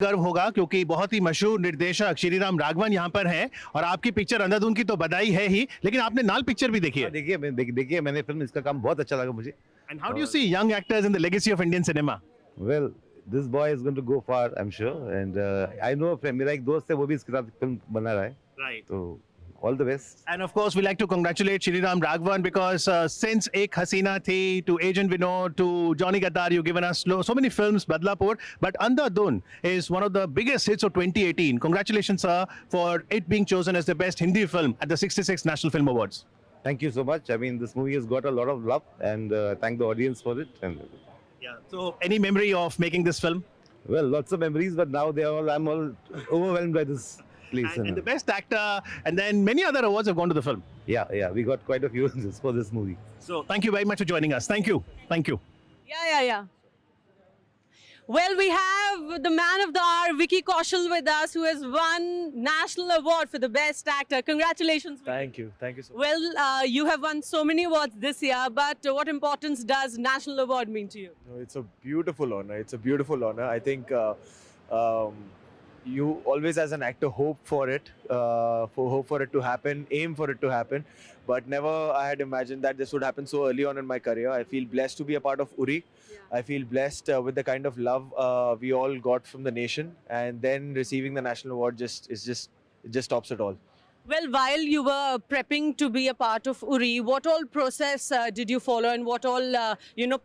गर्व होगा क्योंकि बहुत ही मशहूर निर्देशक श्रीराम राघवन यहाँ पर हैं और आपकी पिक्चर अंधाधुन की तो बधाई है ही, लेकिन आपने नाल पिक्चर भी देखी है। देखिए मैंने फिल्म, इसका काम बहुत अच्छा लगा मुझे। And how do you see young actors in the legacy of Indian cinema? Well, this boy is going to go far, I am sure, and I know मेरा एक दोस्त है, वो भी इसके साथ फिल्म बना रहा है, राइट। तो all the best. And of course, we like to congratulate Shriram Raghavan because since Ek Hasina Thi to Agent Vinod to Johnny Gadar, you've given us so many films, Badlapur. But Andhadhun is one of the biggest hits of 2018. Congratulations, sir, for it being chosen as the best Hindi film at the 66th National Film Awards. Thank you so much. I mean, this movie has got a lot of love, and thank the audience for it. And Yeah. So, any memory of making this film? well, lots of memories, but now I'm all overwhelmed by this. Please. And the best actor, and then many other awards have gone to the film. Yeah, we got quite a few for this movie. So, thank you very much for joining us. Thank you. Yeah. Well, we have the man of the hour, Vicky Kaushal, with us, who has won National Award for the Best Actor. Congratulations. Thank you so much. Well, you have won so many awards this year, but what importance does National Award mean to you? No, it's a beautiful honor. I think you always, as an actor, hope for it to happen, aim for it to happen, but never I had imagined that this would happen so early on in my career. I feel blessed to be a part of Uri. Yeah. I feel blessed with the kind of love we all got from the nation, and then receiving the national award it just tops it all. Well, while you were prepping to be a part of Uri, what all process did you follow, and what all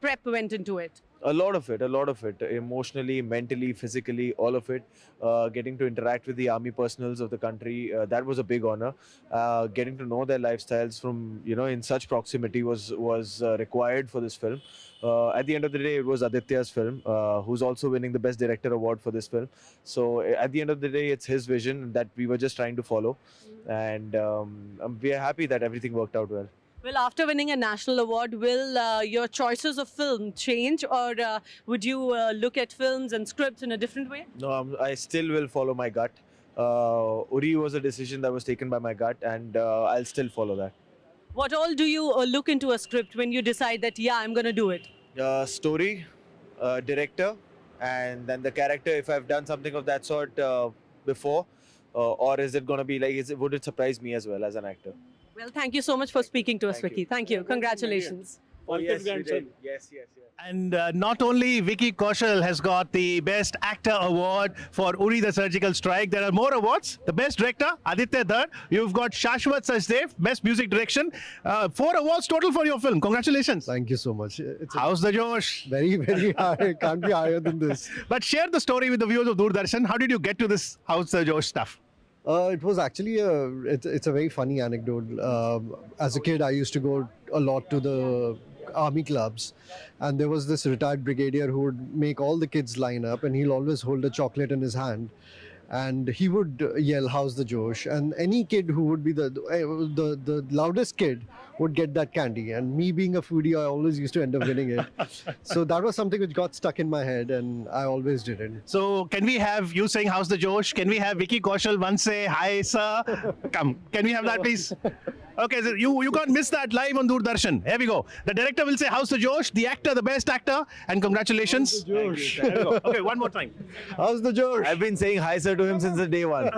prep went into it? A lot of it, emotionally, mentally, physically, all of it. Getting to interact with the army personals of the country, that was a big honor. Getting to know their lifestyles from, in such proximity was required for this film. At the end of the day, it was Aditya's film, who's also winning the Best Director award for this film. So at the end of the day, it's his vision that we were just trying to follow, and we are happy that everything worked out well. Well, after winning a national award, will your choices of film change, or would you look at films and scripts in a different way? No, I still will follow my gut. Uri was a decision that was taken by my gut, and I'll still follow that. What all do you look into a script when you decide that, yeah, I'm going to do it? Story, director, and then the character. If I've done something of that sort before, or is it going to be like? Would it surprise me as well as an actor? Well, thank you so much for speaking to us, Thank Vicky. you. Thank you. Congratulations. Oh, yes, we did. Yes. And not only Vicky Kaushal has got the Best Actor Award for Uri the Surgical Strike, there are more awards. The Best Director, Aditya Dhar. You've got Shashwat Sachdev, Best Music Direction. 4 awards total for your film. Congratulations. Thank you so much. How's the Josh? Very, very high. Can't be higher than this. But share the story with the viewers of Doordarshan. How did you get to this How's the Josh stuff? It was actually it's a very funny anecdote. As a kid, I used to go a lot to the army clubs, and there was this retired brigadier who would make all the kids line up, and he'll always hold a chocolate in his hand, and he would yell, "How's the Josh?" And any kid who would be the loudest kid would get that candy. And me being a foodie, I always used to end up winning it. So that was something which got stuck in my head, and I always did it. So can we have you saying How's the Josh? Can we have Vicky Kaushal once say hi, sir? Come, can we have that, please? Okay, so you can't miss that live on Doordarshan. Here we go. The director will say How's the Josh? The actor, the best actor, and congratulations. How's the Josh? There we go. Okay, one more time. How's the Josh? I've been saying hi, sir, to him since the day one.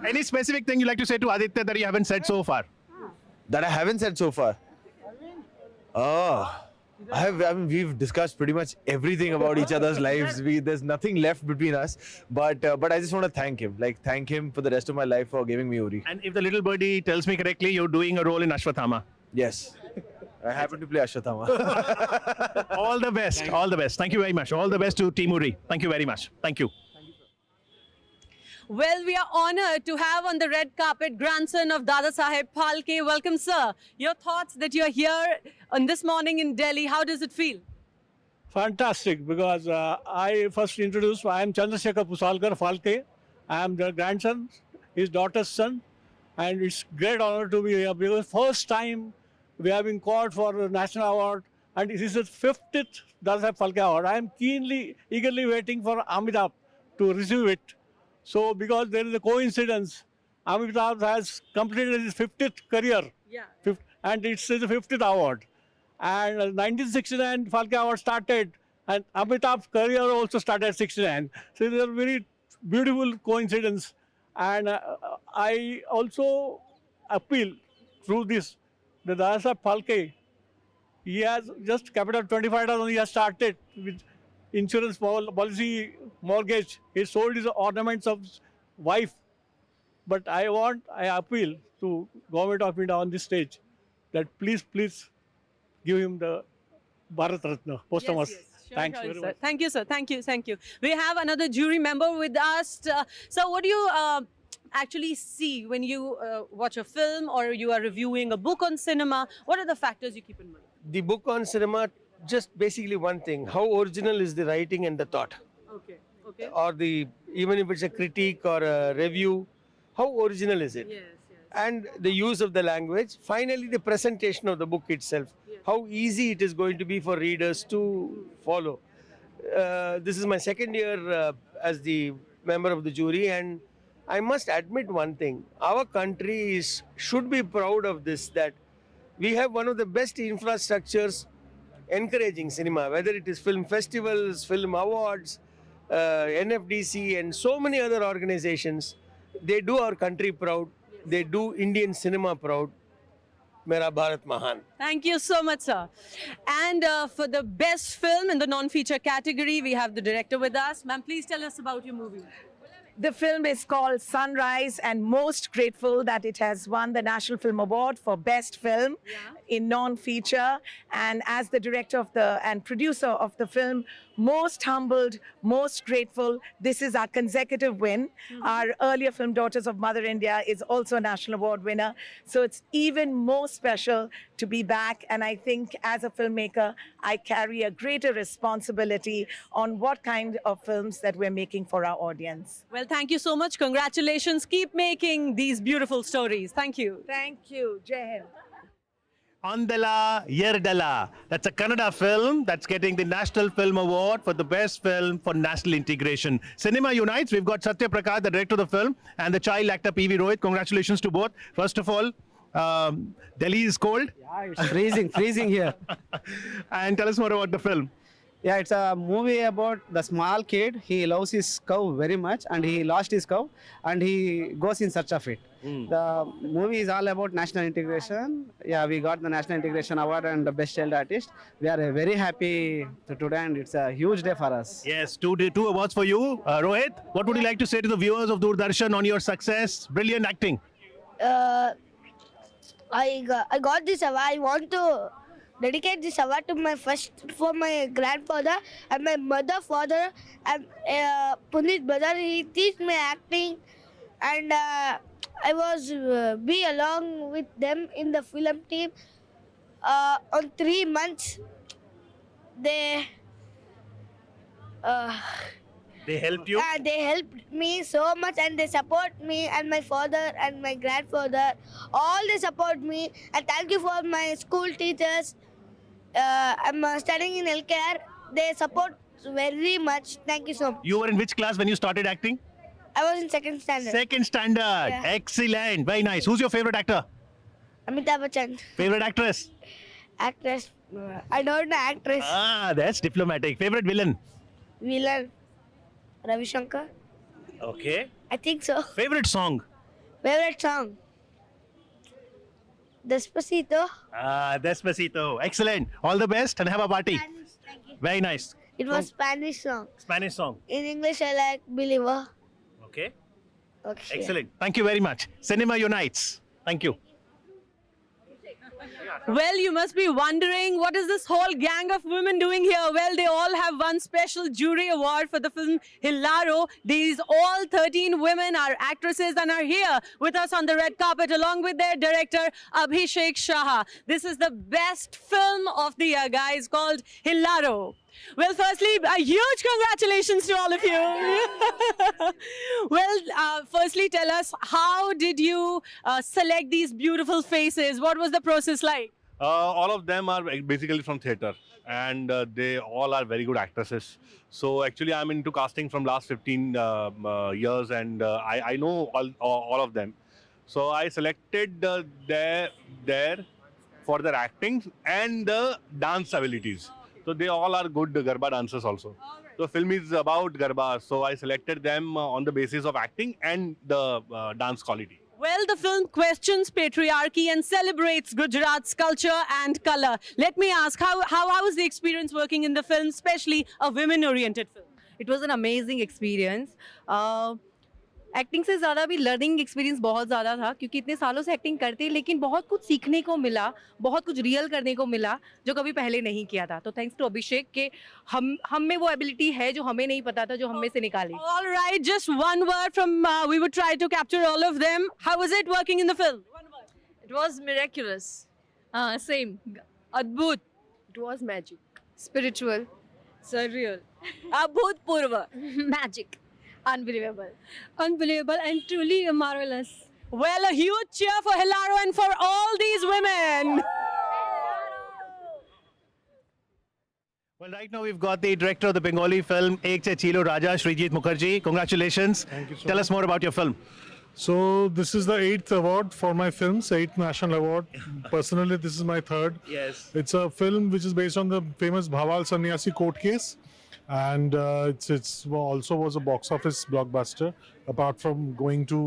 Any specific thing you like to say to Aditya that you haven't said so far? That I haven't said so far. I mean, we've discussed pretty much everything about each other's lives. There's nothing left between us. But I just want to thank him. Thank him for the rest of my life for giving me Uri. And if the little birdie tells me correctly, you're doing a role in Ashwathama. Yes. I happen to play Ashwathama. All the best. All the best. Thank you very much. All the best to Team Uri. Thank you very much. Thank you. Well, we are honored to have on the red carpet grandson of Dada Saheb Phalke. Welcome, sir. Your thoughts that you are here on this morning in Delhi. How does it feel? Fantastic, because I first introduced, I am Chandrasekhar Pusalkar Phalke. I am the grandson, his daughter's son, and it's great honor to be here because first time we have been called for a national award, and this is the 50th Dada Saheb Phalke award. I am eagerly waiting for Amitabh to receive it. So, because there is a coincidence, Amitabh has completed his 50th career, and it's the 50th award. And 1969 Phalke Award started And Amitabh's career also started at 69. So it's a very beautiful coincidence. And I also appeal through this that Dasa Phalke, he has just capital 25,000 he has started with insurance policy mortgage. He sold his ornaments of his wife. But I appeal to government of India on this stage that please give him the Bharat Ratna posthumous. Sure, Thanks sure, very sir. much. Thank you, sir. Thank you. We have another jury member with us. So, what do you actually see when you watch a film or you are reviewing a book on cinema? What are the factors you keep in mind? The book on cinema, just basically one thing: how original is the writing and the thought, Okay. Okay. or even if it's a critique or a review, how original is it? Yes. And the use of the language. Finally, the presentation of the book itself, how easy it is going to be for readers to follow. This is my second year as the member of the jury, and I must admit one thing: our country should be proud of this, that we have one of the best infrastructures encouraging cinema, whether it is film festivals, film awards, NFDC, and so many other organizations. They do our country proud. They do Indian cinema proud. Mera Bharat Mahan. Thank you so much, sir. And for the best film in the non-feature category, we have the director with us. Ma'am, please tell us about your movie. The film is called Sunrise, and most grateful that it has won the National Film Award for Best Film in non-feature. And as the director of and producer of the film, most humbled, most grateful. This is our consecutive win. Our earlier film, Daughters of Mother India, is also a National Award winner. So it's even more special to be back. And I think as a filmmaker, I carry a greater responsibility on what kind of films that we're making for our audience. Well, thank you so much. Congratulations. Keep making these beautiful stories. Thank you. Thank you. Jai Hind. Andala Yerdala. That's a Kannada film that's getting the National Film Award for the best film for national integration. Cinema Unites. We've got Satya Prakash, the director of the film, and the child actor PV Rohit. Congratulations to both. First of all, Delhi is cold. Yeah, it's freezing here. And tell us more about the film. Yeah, it's a movie about the small kid. He loves his cow very much, and he lost his cow, and he goes in search of it. The movie is all about national integration. Yeah, we got the National Integration Award and the Best Child Artist. We are very happy today, and it's a huge day for us. Yes, two awards for you. Rohit, what would you like to say to the viewers of Doordarshan on your success? Brilliant acting. I got this award. I want to dedicate this award to for my grandfather and my mother, father, and Punit brother. He teach me acting, and I was be along with them in the film team. On 3 months, they helped you? they helped me so much, and they support me and my father and my grandfather. All they support me, and thank you for my school teachers. I'm studying in LKR. They support very much. Thank you so much. You were in which class when you started acting? I was in second standard. Second standard. Yeah. Excellent. Very nice. Who's your favorite actor? Amitabh Bachchan. Favorite actress? Actress. I don't know actress. Ah, that's diplomatic. Favorite villain? Villain. Ravi Shankar. Okay. I think so. Favorite song? Favorite song. Despacito. Ah, Despacito. Excellent. All the best and have a party. Spanish. Thank you. Very nice. It was Spanish song. Spanish song. In English, I like Believer. Okay. Okay. Excellent. Thank you very much. Cinema Unites. Thank you. Well, you must be wondering, what is this whole gang of women doing here? Well, they all have one special jury award for the film Hillaro. These all 13 women are actresses and are here with us on the red carpet along with their director, Abhishek Shah. This is the best film of the year, guys, called Hillaro. Well, firstly, a huge congratulations to all of you. Well, firstly, tell us, how did you select these beautiful faces? What was the process like? All of them are basically from theatre, and they all are very good actresses. So actually, I'm into casting from last 15 years, and I know all of them. So I selected there for their acting and the dance abilities. So they all are good Garba dancers also. The film is about Garba, so I selected them on the basis of acting and the dance quality. Well, the film questions patriarchy and celebrates Gujarat's culture and color. Let me ask, how was the experience working in the film, especially a women-oriented film? It was an amazing experience acting से ज़्यादा भी learning experience बहुत ज़्यादा था क्योंकि इतने सालों से एक्टिंग करते लेकिन बहुत कुछ सीखने को मिला, बहुत कुछ रियल करने को मिला जो कभी पहले नहीं किया था. तो थैंक्स टू अभिषेक के हम में वो एबिलिटी है जो हमें नहीं पता था, जो हम में से निकाली. All right, just one word from, we would try to capture all of them. How was it working in the film? One word. It was miraculous. Same. Adbhut. It was magic. Spiritual. Surreal. Abhutpurva. Magic. Unbelievable. Unbelievable and truly marvelous. Well, a huge cheer for Hilaro and for all these women. Well, right now we've got the director of the Bengali film Ek Che Chilo Raja, Srijit Mukherjee. Congratulations. Thank you so Tell much. us more about your film. So this is the 8th award for my films, 8th national award. Personally, this is my 3rd. Yes. It's a film which is based on the famous Bhawal Sannyasi court case, and it's also was a box office blockbuster. Apart from going to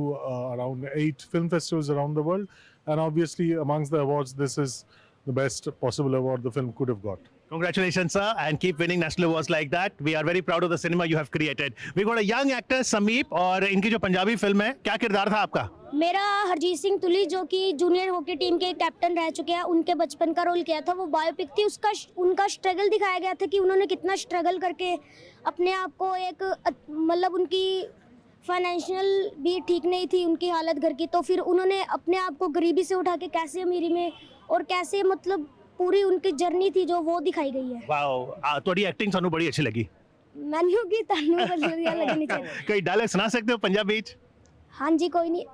around 8 film festivals around the world, and obviously amongst the awards, this is the best possible award the film could have got. Congratulations, sir, and keep winning national awards like that. We are very proud of the cinema you have created. We've got a young actor, Sameep, और इनकी जो Punjabi film है, क्या किरदार था आपका? मेरा हरजीत सिंह तुली जो कि जूनियर हॉकी टीम के कैप्टन रह चुके हैं, उनके बचपन का रोल किया था. वो बायोपिक थी, उनका स्ट्रगल दिखाया गया था कि उन्होंने कितना स्ट्रगल करके अपने आप को एक मतलब उनकी फाइनेंशियल भी ठीक नहीं थी उनकी हालत घर की, तो फिर उन्होंने अपने आप को गरीबी से उठा के कैसे अमीरी में और कैसे मतलब पूरी उनकी जर्नी थी जो वो दिखाई गई है. वाओ, थोड़ी एक्टिंग सानू बड़ी अच्छी लगी. मैन्यू की तानू बढ़िया लगनी चाहिए. कोई डायलॉग सुना सकते हो पंजाबी च? हाँ जी कोई नहीं.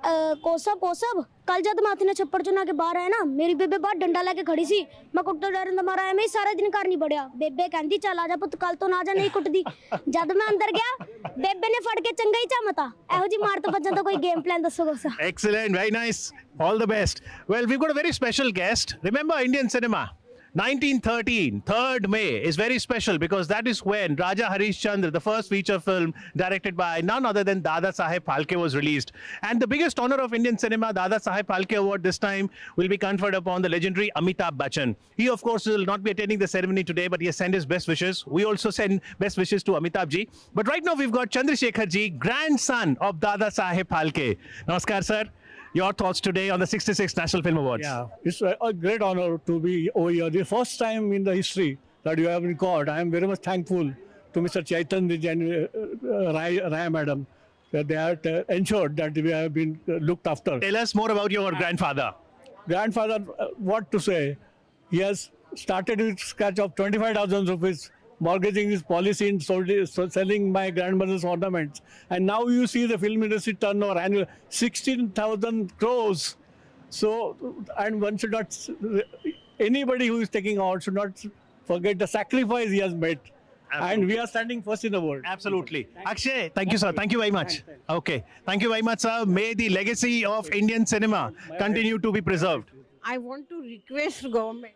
कोसब कल जद माथे ने छप्पड़ चुना के बाहर आया ना, मेरी बेबे बाहर डंडा लेके खड़ी सी. मैं कुੱਟੋ डरन दा मारा मैं सारा दिन घर नहीं बढ़िया. बेबे कहंदी चल आ जा पुੱਤ कल तो ना जा नहीं कुੱਟਦੀ. जद मैं अंदर गया बेबे ने फड़ के चंगा ही चमता. ਇਹੋ जी मार तो बच्चा तो कोई गेम प्लान दसो कोसा. Excellent, very nice. All the best. Well, we've got a very special guest. Remember Indian cinema? 1913, 3rd May is very special because that is when Raja Harishchandra, the first feature film directed by none other than Dada Saheb Phalke, was released. And the biggest honor of Indian cinema, Dada Saheb Phalke Award this time, will be conferred upon the legendary Amitabh Bachchan. He, of course, will not be attending the ceremony today, but he has sent his best wishes. We also send best wishes to Amitabh ji. But right now we've got Chandrasekhar ji, grandson of Dada Saheb Phalke. Namaskar, sir. Your thoughts today on the 66th National Film Awards? Yeah, it's a great honor to be over here. The first time in the history that you have recorded. I am very much thankful to Mr. Chaitanya and Raya madam that they have ensured that we have been looked after. Tell us more about your grandfather. Grandfather, what to say? He has started with scratch of 25,000 rupees, mortgaging his policy and selling my grandmother's ornaments. And now you see the film industry turnover annual 16,000 crores. So, and one should not, anybody who is taking out should not forget the sacrifice he has made. Absolutely. And we are standing first in the world. Absolutely. Akshay, thank you, sir. Thank you very much. Okay. Thank you very much, sir. May the legacy of Indian cinema continue to be preserved. I want to request government.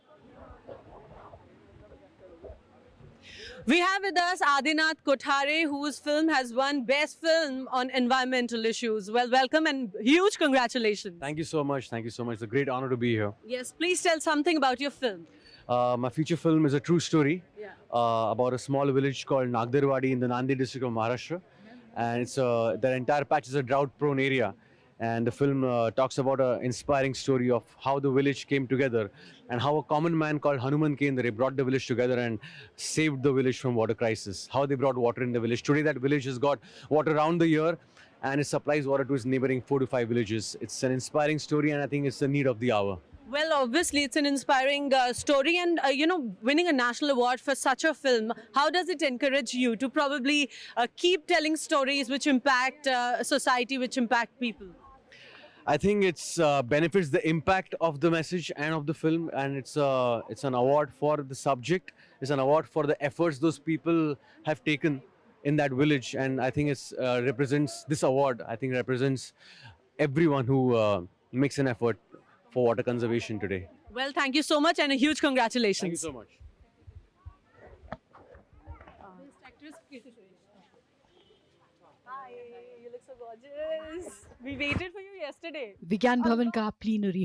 We have with us Adinath Kothare, whose film has won Best Film on Environmental Issues. Well, welcome and huge congratulations. Thank you so much. Thank you so much. It's a great honor to be here. Yes, please tell something about your film. My feature film is a true story Yeah. about a small village called Nagdarwadi in the Nanded district of Maharashtra. And it's the entire patch is a drought-prone area. And the film talks about an inspiring story of how the village came together and how a common man called Hanuman Kendra brought the village together and saved the village from water crisis. How they brought water in the village. Today that village has got water around the year and it supplies water to its neighboring 4 to 5 villages. It's an inspiring story and I think it's the need of the hour. Well, obviously, it's an inspiring story, and winning a national award for such a film, how does it encourage you to probably keep telling stories which impact society, which impact people? I think it's benefits the impact of the message and of the film, and it's an award for the subject. It's an award for the efforts those people have taken in that village, and I think it's represents this award. I think represents everyone who makes an effort for water conservation today. Well, thank you so much and a huge congratulations. Thank you so much. Gorgeous. We waited for you yesterday. विज्ञान भवन का plenary